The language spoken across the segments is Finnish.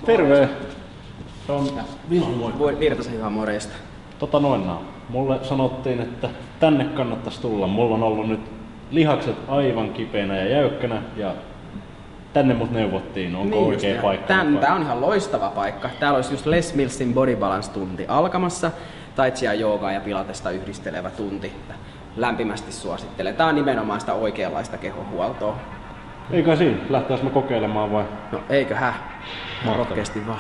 Terve! Se on Virtasen hyvää morjesta. Mulle sanottiin, että tänne kannattaisi tulla. Mulla on ollut nyt lihakset aivan kipeänä ja jäykkänä ja tänne mut neuvottiin. Onko niin oikea paikka? Tää on ihan loistava paikka. Täällä olisi just Les Millsin Body Balance tunti alkamassa. Tai Chia joogaa ja pilatesta yhdistelevä tunti. Lämpimästi suosittelen. Tää on nimenomaan sitä oikeanlaista kehohuoltoa. Eikä siinä. Lähtääs me kokeilemaan vai? No eiköhän. Rohkeasti vaan.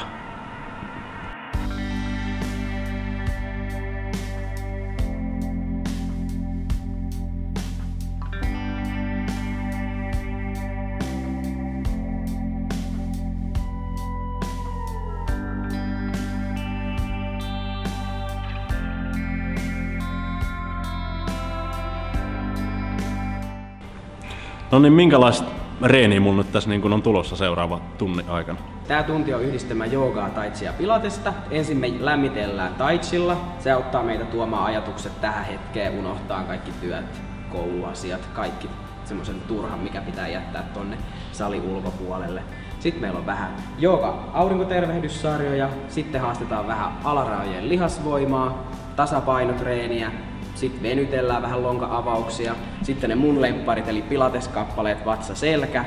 No niin, minkälaista reeniä mulla nyt tässä on tulossa seuraava tunnin aikana? Tää tunti on yhdistelmä joogaa, tai Chia pilatesta. Ensin me lämmitellään tai Chilla. Se auttaa meitä tuomaan ajatukset tähän hetkeen, unohtaa kaikki työt, kouluasiat, kaikki semmoisen turhan, mikä pitää jättää tonne salin ulkopuolelle. Sitten meillä on vähän jooga-aurinkotervehdyssarjoja, sitten haastetaan vähän alaraajojen lihasvoimaa, tasapainotreeniä, sitten venytellään vähän lonka-avauksia, sitten ne mun lempparit eli pilateskappaleet vatsa-selkä.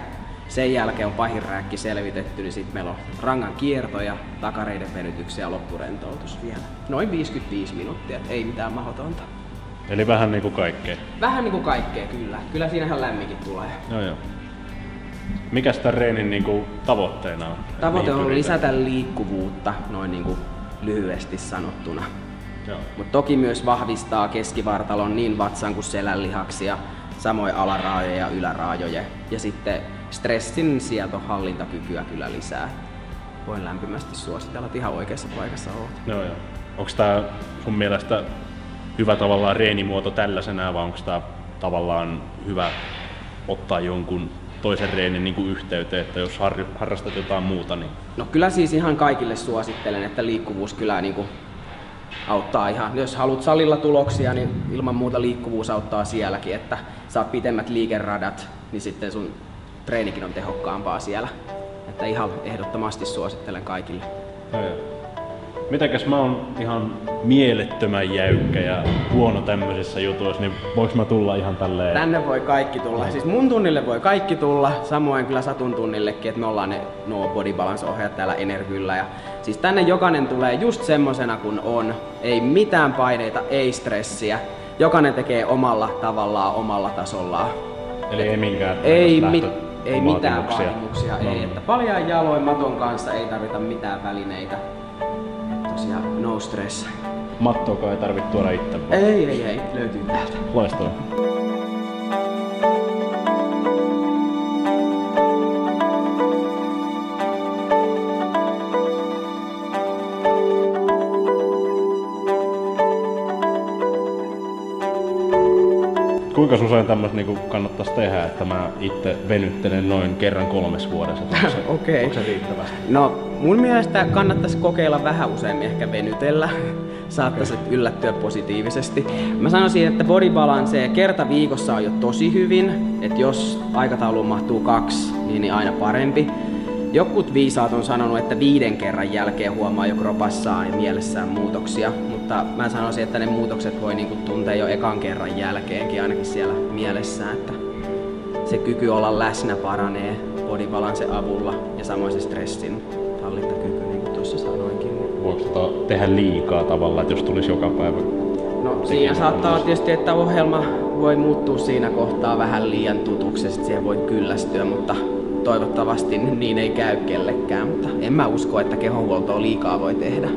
Sen jälkeen on pahin rääkki selvitetty, niin sitten meillä on rangan kiertoja, takareiden venytyksiä ja loppurentoutus vielä. Noin 55 minuuttia, ei mitään mahdotonta. Eli vähän niinku kaikkea? Vähän niinku kaikkea, kyllä. Kyllä siinä ihan lämminkin tulee. Joo. Mikäs tän reenin tavoitteena on? Tavoite on lisätä liikkuvuutta, noin lyhyesti sanottuna. Mutta toki myös vahvistaa keskivartalon niin vatsan kuin selän lihaksia, samoin alaraajoja ja yläraajoja. Ja sitten stressin sietohallintakykyä kyllä lisää. Voin lämpimästi suositella, että ihan oikeassa paikassa olet. Joo. Onko tää sun mielestä hyvä tavallaan reenimuoto tällaisena vai onko tää tavallaan hyvä ottaa jonkun toisen reenin yhteyteen, että jos harrastat jotain muuta? Niin... No kyllä siis ihan kaikille suosittelen, että liikkuvuus kyllä auttaa ihan. Jos haluat salilla tuloksia, niin ilman muuta liikkuvuus auttaa sielläkin, että saat pitemmät liikeradat, niin sitten sun treenikin on tehokkaampaa siellä. Että ihan ehdottomasti suosittelen kaikille. Mitenkäs mä oon ihan mielettömän jäykkä ja huono tämmöisissä jutuissa, niin voiks mä tulla ihan tälleen? Tänne voi kaikki tulla. Siis mun tunnille voi kaikki tulla, samoin kyllä Satun tunnillekin, että me ollaan nuo Body Balance-ohjaajat täällä Energyllä. Ja siis tänne jokainen tulee just semmosena kuin on. Ei mitään paineita, ei stressiä. Jokainen tekee omalla tavallaan, omalla tasollaan. Eli ei minkään ei mitään vaatimuksia, ei. Että paljaan jaloin maton kanssa ei tarvita mitään välineitä. Tosiaan no stress. Mattoakaan ei tarvitse tuoda itse vaan? Ei, löytyy täältä. Loistavaa. Kuinka usein tämmöistä kannattaisi tehdä, että mä itse venyttelen noin kerran 3 vuodessa? Okei. Onko se riittävästi? No mun mielestä kannattaisi kokeilla vähän useammin ehkä venytellä. Saattaisi yllättyä positiivisesti. Mä sanoisin, että Body Balance kerta viikossa on jo tosi hyvin. Että jos aikatauluun mahtuu 2, niin aina parempi. Jokut viisaat on sanonut, että 5 kerran jälkeen huomaa jo kropassaan ja mielessään muutoksia, mutta mä sanoisin, että ne muutokset voi tuntea jo ekan kerran jälkeenkin ainakin siellä mielessään, että se kyky olla läsnä paranee Body Balance avulla ja samoin se stressin hallintakyky, niin kuin tuossa sanoinkin. Voiko tehdä liikaa tavallaan, että jos tulisi joka päivä? No siinä saattaa tietysti, että ohjelma voi muuttua siinä kohtaa vähän liian tutuksi ja siihen voi kyllästyä, mutta toivottavasti niin ei käy kellekään, mutta en mä usko, että kehonhuoltoa liikaa voi tehdä.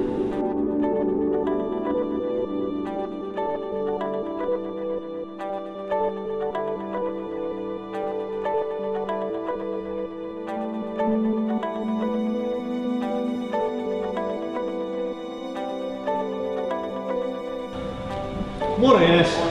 Morjes!